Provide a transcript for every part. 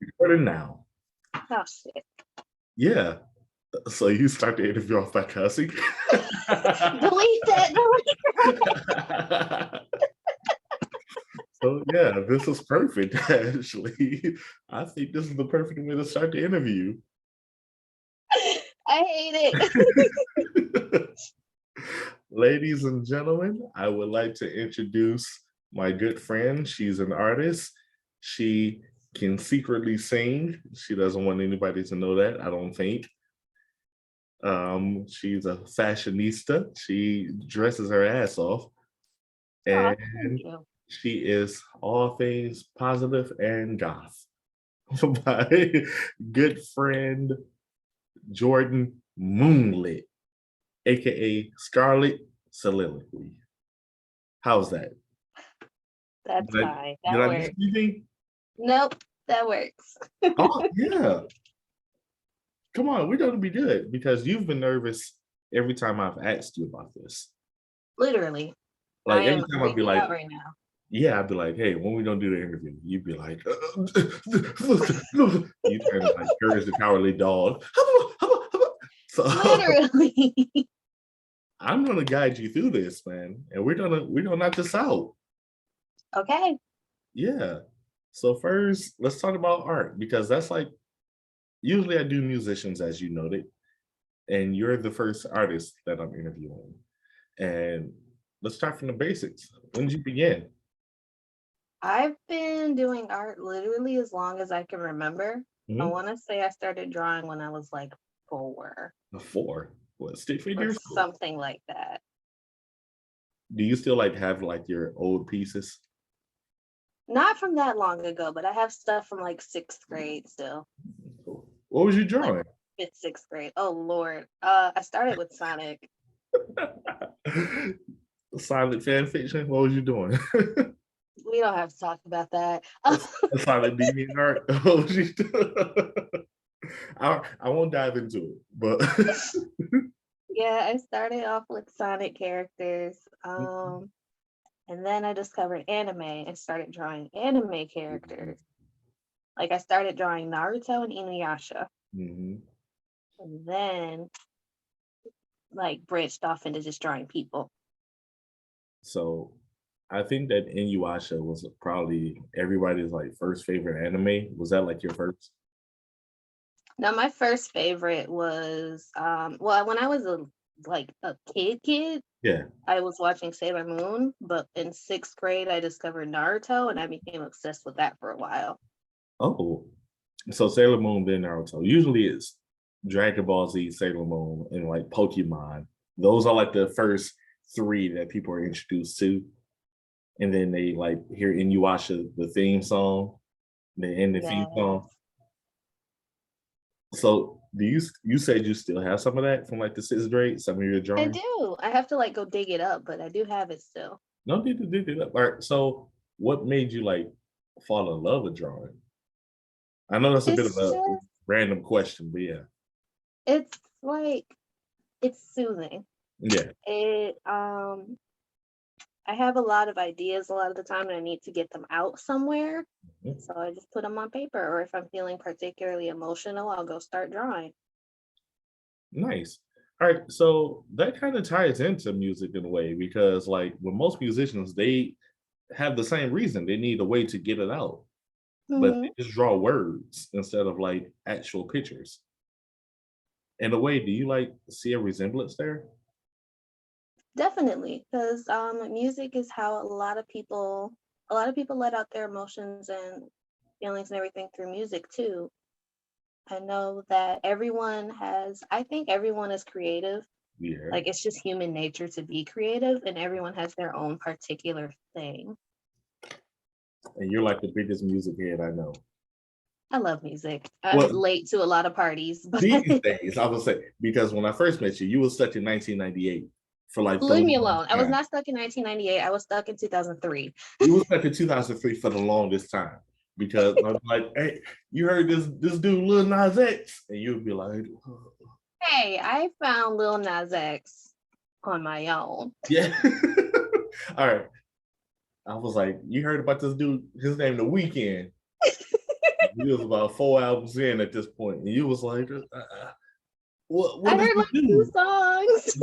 Recording now. Oh shit. Yeah. So you start the interview off by cussing. Delete that. So yeah, this is perfect. Actually, I think this is the perfect way to start the interview. I hate it. Ladies and gentlemen, I would like to introduce my good friend. She's an artist. She can secretly sing. She doesn't want anybody to know that, I don't think. She's a fashionista. She dresses her ass off, Oh, and thank you. she is all things positive and goth. My good friend Jordan Moonlit, aka Scarlett Soliloquy. How's that? That's Did I, fine. did That I miss works. anything? Nope, that works. Oh yeah. Come on, we're gonna be good because you've been nervous every time I've asked you about this. Literally. I Like every am time I'd be freaking like, out right now. yeah, I'd be like, hey, when we gonna do the interview? You'd be like, you turn like Courage the Cowardly Dog. So Literally. I'm gonna guide you through this, man, and we're gonna knock this out. Okay. Yeah. So first, let's talk about art because that's like usually I do musicians, as you noted, and you're the first artist that I'm interviewing. And let's start from the basics. When did you begin? I've been doing art literally as long as I can remember. I Mhm. want to say I started drawing when I was like 4 Before what stick or figures? something like that. Do you still like have like your old pieces? Not from that long ago, but I have stuff from like 6th grade still. What was you Like drawing? 5th, 6th grade. Oh Lord. I started with Sonic. Silent fan fiction? What was you doing? We don't have to talk about that. A silent deviant art? What was you doing? I won't dive into it, but Yeah, I started off with Sonic characters. And then I discovered anime and started drawing anime characters. Like I started drawing Naruto and Inuyasha. Mhm. And then like branched off into just drawing people. So I think that Inuyasha was probably everybody's like first favorite anime. Was that like your first? Now my first favorite was well when I was a kid, Yeah. I was watching Sailor Moon, but in 6th grade I discovered Naruto and I became obsessed with that for a while. Oh, so Sailor Moon, then Naruto. Usually it's Dragon Ball Z, Sailor Moon, and like Pokemon. Those are like the first three that people are introduced to. And then they like hear Inuyasha, the theme song, the end the theme song. Yes. So do you said you still have some of that from like the sixth grade, some of your I drawing? do. I have to like go dig it up, but I do have it still. No need to dig it up. All right. So what made you like fall in love with drawing? I know that's a bit of It's a just random question, but yeah. it's like it's soothing. Yeah. It I have a lot of ideas a lot of the time and I need to get them out somewhere. Mhm. So I just put them on paper or if I'm feeling particularly emotional, I'll go start drawing. Nice. All right, so that kind of ties into music in a way because, like, with most musicians, they have the same reason they need a way to get it out, but Hmm. they just draw words instead of like actual pictures. In a way, do you like see a resemblance there? Definitely, because music is how a lot of people let out their emotions and feelings and everything through music too. I know that I think everyone is creative. Yeah, Like it's just human nature to be creative and everyone has their own particular thing. and you're like the biggest music head I know. I love music. I'm Well, late to a lot of parties, but these days, I would say because when I first met you, you were stuck in 1998 for like the leave me longest alone. I was time. not stuck in 1998. I was stuck in 2003. You was stuck in 2003 for the longest time because I was like, "Hey, you heard this dude Lil Nas X?" And you'd be like, Hey, I found Lil Nas X on my own. "Yeah." All right. I was like, "You heard about this dude? His name The Weeknd." You was about 4 albums in at this point, and you was like, what I does heard he like 2 do? songs.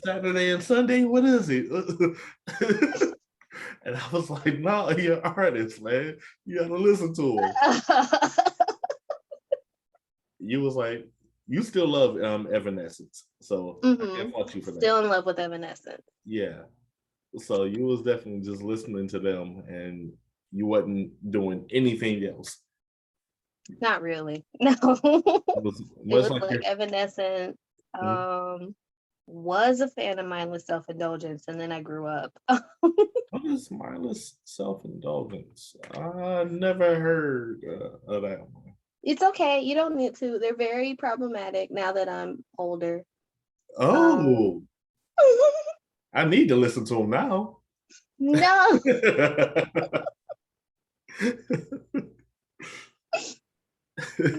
Saturday and Sunday? What is it? And I was like, no, you're an artist, man. You gotta listen to him. You was like, you still love Evanescence. So I can't fault you for that. Still in love with Evanescence. Yeah. So you was definitely just listening to them and you wasn't doing anything else. Not really. No. It was It much was like like your Evanescence. Mhm. Was a fan of mindless self-indulgence, and then I grew up. What is mindless self-indulgence? I never heard of that one. It's okay. You don't need to. They're very problematic now that I'm older. Um, Oh, I need to listen to them now. no,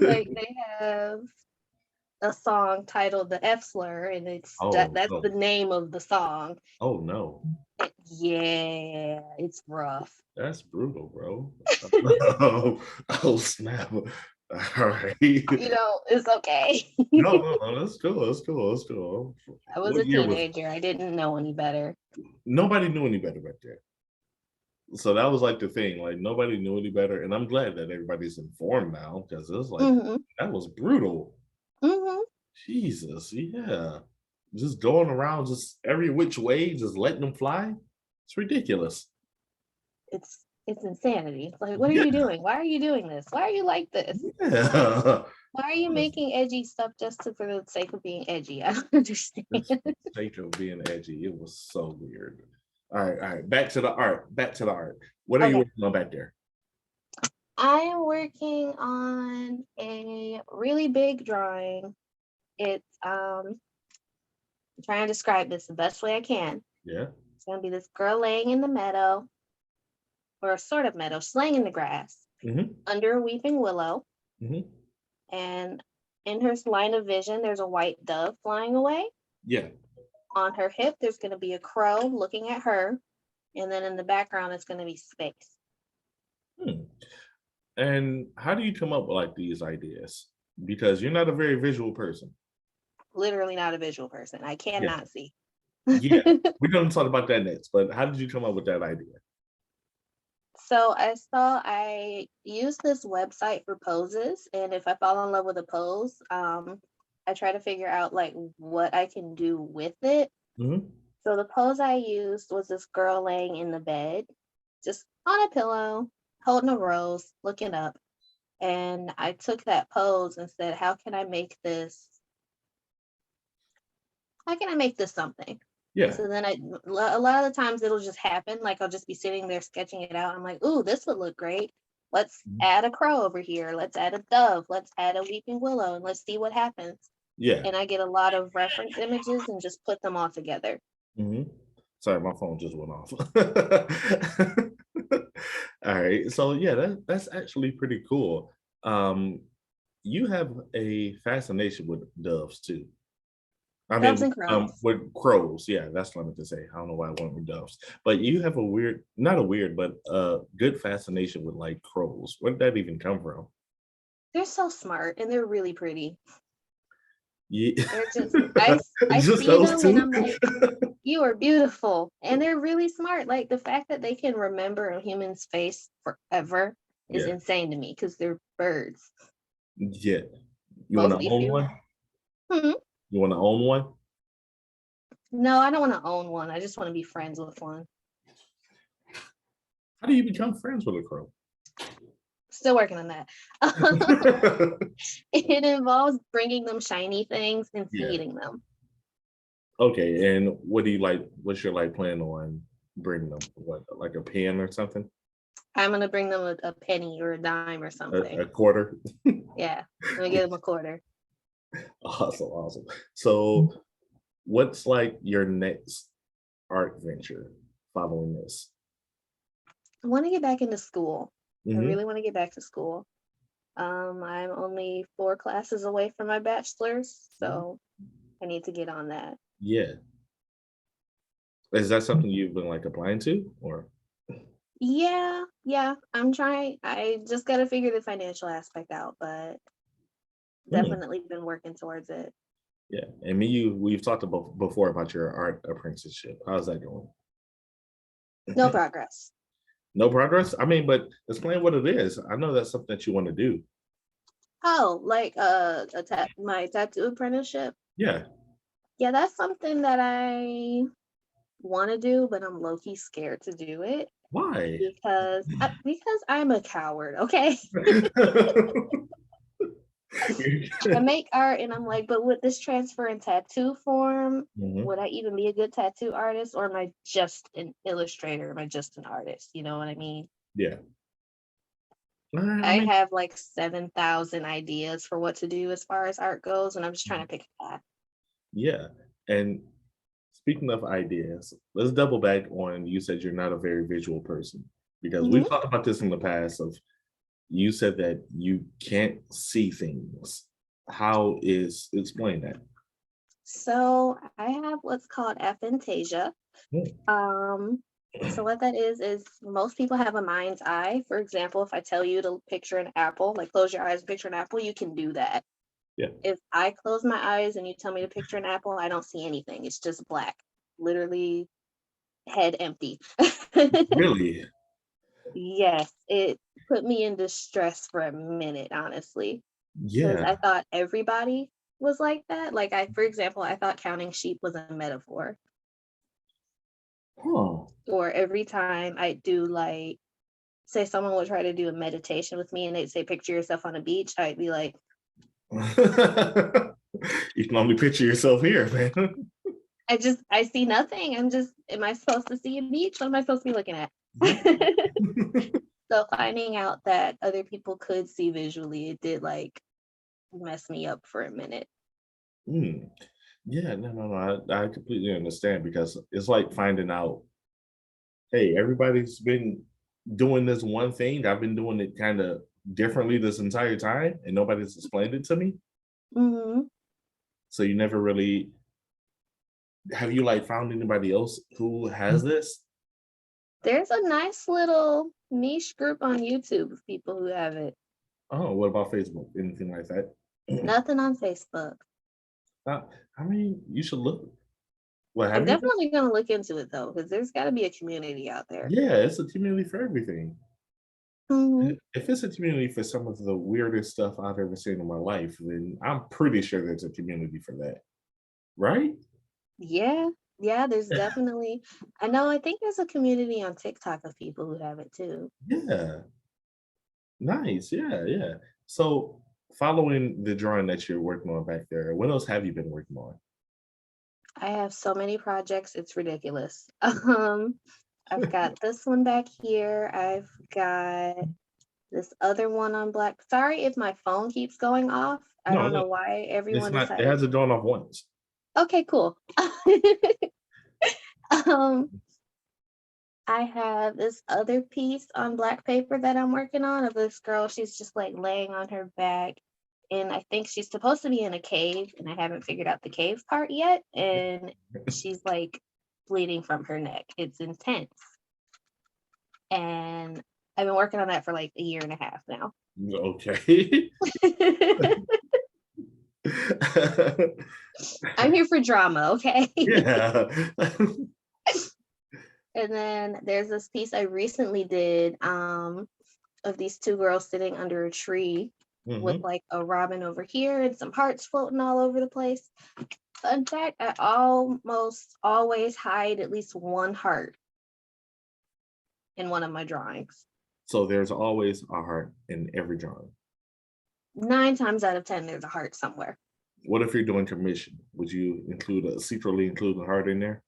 like they have a song titled "The F Slur," and Oh that's no. the name of the song. Oh no. Yeah, it's rough. That's brutal, bro. Oh, snap. All right. It's okay. No, that's cool. That's cool. That's cool. I was What a year was teenager. I didn't know any better. nobody knew any better back there? So that was like the thing. Like nobody knew any better. And I'm glad that everybody's informed now because it was like Hmm. that was brutal. Hmm. Jesus, yeah. Just going around just every which way, just letting them fly. It's ridiculous. It's insanity. It's like, what are Yeah. you doing? Why are you doing this? Why are you like this? Yeah. Why are you making edgy stuff just for the sake of being edgy? I don't understand. Just for the sake of being edgy. It was so weird. All right. Back to the art. Back to the art. What are you Okay. working on back there? I am working on a really big drawing. It's I'm trying to describe this the best way I can. Yeah. It's gonna be this girl laying in the meadow, or a sort of meadow, she's laying in the grass Mm-hmm. under a weeping willow, Mm-hmm. and in her line of vision, there's a white dove flying away. Yeah. On her hip, there's gonna be a crow looking at her, and then in the background, it's gonna be space. Hmm. And how do you come up with like these ideas? Because you're not a very visual person. Literally not a visual person. I Yeah. cannot see. Yeah. We're gonna talk about that next, but how did you come up with that idea? So I use this website for poses, and if I fall in love with a pose, I try to figure out like what I can do with it. Mm-hmm. So the pose I used was this girl laying in the bed, just on a pillow, holding a rose, looking up. And I took that pose and said, how can I make this something? And Yeah. so then a lot of the times it'll just happen. Like I'll just be sitting there sketching it out. I'm like, ooh, this would look great. Let's Mhm. add a crow over here. Let's add a dove. Let's add a weeping willow, and let's see what happens. Yeah. And I get a lot of reference images and just put them all together. Mm-hmm. Sorry, my phone just went off. All right. So yeah, that's actually pretty cool. Um, you have a fascination with doves too. I Doves mean, and crows. with crows. Yeah, that's what I meant to say. I don't know why I went with doves, but you have a weird, not a weird, but good fascination with like crows. Where did that even come from? They're so smart and they're really pretty. Yeah, They're just I just see those them and two. I'm like, you are beautiful. And they're really smart. Like the fact that they can remember a human's face forever is Yeah, insane to me because they're birds, yeah. You want to mostly own one? female. Hmm. You want to own one? No, I don't want to own one. I just want to be friends with one. How do you become friends with a crow? Still working on that. It involves bringing them shiny things and Yeah. feeding them. Okay. And what do you like? What's your like plan on bringing them? What, like a pen or something? I'm gonna bring them a penny or a dime or something. A quarter? Yeah, I'm gonna give them a quarter. Awesome, awesome. So, what's like your next art venture following this? I want to get back into school. I Hmm. really want to get back to school. I'm only 4 classes away from my bachelor's, so I need to get on that. Yeah. Is that something you've been like applying to, or? Yeah, I'm trying. I just got to figure the financial aspect out, but Hmm. definitely been working towards it. Yeah, and we've talked about before about your art apprenticeship. How's that going? No progress. No progress. I mean, but explain what it is. I know that's something that you want to do. Oh, like my tattoo apprenticeship. Yeah. Yeah, that's something that I want to do, but I'm low key scared to do it Why? because I'm a coward. Okay, I make art, and I'm like, but with this transfer in tattoo form, Mhm. would I even be a good tattoo artist, or am I just an illustrator? Am I just an artist? You know what I mean? Yeah. I I mean, have like 7,000 ideas for what to do as far as art goes, and I'm just trying to pick a path. yeah. And speaking of ideas, let's double back on you said you're not a very visual person because we've Mhm. talked about this in the past of you said that you can't see things. How is explain that? So I have what's called aphantasia. Hmm. Um, so what that is most people have a mind's eye. For example, if I tell you to picture an apple, like close your eyes and picture an apple, you can do that. Yeah. If I close my eyes and you tell me to picture an apple, I don't see anything. It's just black, literally head empty. Really? Yes, it put me in distress for a minute, honestly, because Yeah. I thought everybody was like that. Like for example, I thought counting sheep was a metaphor. Huh. Or every time I do like, say someone would try to do a meditation with me and they'd say, picture yourself on a beach, I'd be like, You can only picture yourself here, man. I see nothing. I'm just, am I supposed to see a beach? What am I supposed to be looking at? Yeah. So finding out that other people could see visually, it did like mess me up for a minute. Mm. Yeah, no. I completely understand because it's like finding out, hey, everybody's been doing this one thing. I've been doing it kind of differently this entire time, and nobody's explained it to me. Hmm. So you never really have you like found anybody else who has this? There's a nice little niche group on YouTube of people who have it. Oh, what about Facebook? Anything like that? Nothing on Facebook. uh, I mean, you should look. What I'm have you? definitely gonna look into it though, because there's got to be a community out there. Yeah, it's a community for everything. Hmm. If it's a community for some of the weirdest stuff I've ever seen in my life, then I'm pretty sure there's a community for that, right? Yeah, yeah, there's definitely. I know, I think there's a community on TikTok of people who have it too. Yeah, nice. Yeah. So, following the drawing that you're working on back there, what else have you been working on? I have so many projects, it's ridiculous. I've got this one back here. I've got this other one on Black. Sorry if my phone keeps going off. I No, don't no, know why it's everyone not. It decided. hasn't drawn off once. Okay, cool. um, I have this other piece on black paper that I'm working on of this girl. She's just like laying on her back. And I think she's supposed to be in a cave, and I haven't figured out the cave part yet. And she's like bleeding from her neck. It's intense. And I've been working on that for like a year and a half now. Okay. I'm here for drama, okay? Yeah. And then there's this piece I recently did of these two girls sitting under a tree with Hmm. like a robin over here and some hearts floating all over the place. Fun fact, I almost always hide at least one heart in one of my drawings. So there's always a heart in every drawing. 9 times out of 10, there's a heart somewhere. What if you're doing commission? Would you secretly include a heart in there?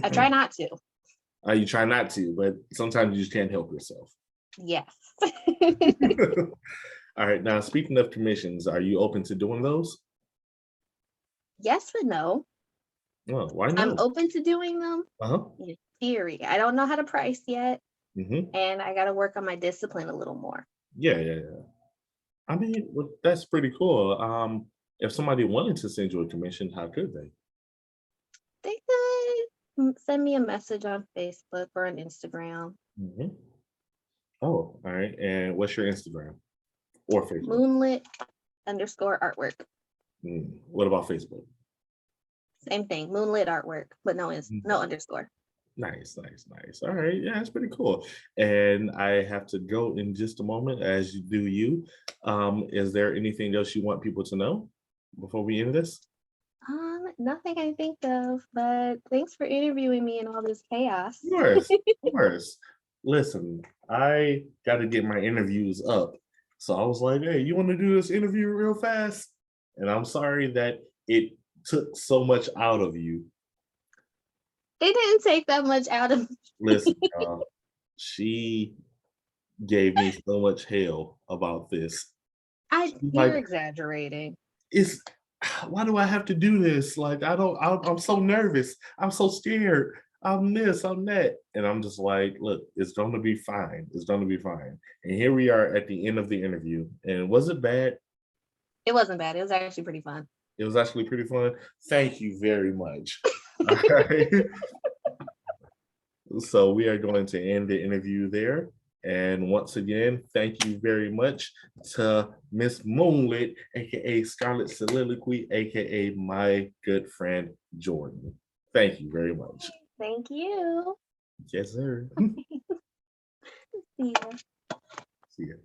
I try not to. You try not to, but sometimes you just can't help yourself. Yes. All right. Now, speaking of commissions, are you open to doing those? Yes, but no. Oh, why I'm no? open to doing them Uh-huh. in theory. I don't know how to price yet, Hmm. and I got to work on my discipline a little more. Yeah. I mean, well, that's pretty cool. If somebody wanted to send you a commission, how could they? They could send me a message on Facebook or on Instagram. Mhm. Oh, all right. And what's your Instagram or Facebook? Moonlit_artwork. What about Facebook? Same thing, Moonlit artwork, but no no underscore. Nice, nice, nice. All right. Yeah, that's pretty cool. And I have to go in just a moment, as you do you. Is there anything else you want people to know before we end this? Nothing I think of, but thanks for interviewing me in all this chaos. Of course, of course. Listen, I got to get my interviews up. So I was like, hey, you want to do this interview real fast? And I'm sorry that it took so much out of you. They didn't take that much out of me. Listen, y'all, she gave me so much hell about this. You're Like, exaggerating. it's why do I have to do this? Like, I'm so nervous. I'm so scared. I'm this, I'm that. And I'm just like, look, it's gonna be fine. It's gonna be fine. And here we are at the end of the interview. And was it bad? It wasn't bad. It was actually pretty fun. It was actually pretty fun. Thank you very much. All right. So we are going to end the interview there. And once again, thank you very much to Miss Moonlit, aka Scarlett Soliloquy, aka my good friend Jordan. Thank you very much. Thank you. Yes, sir. See ya. See ya.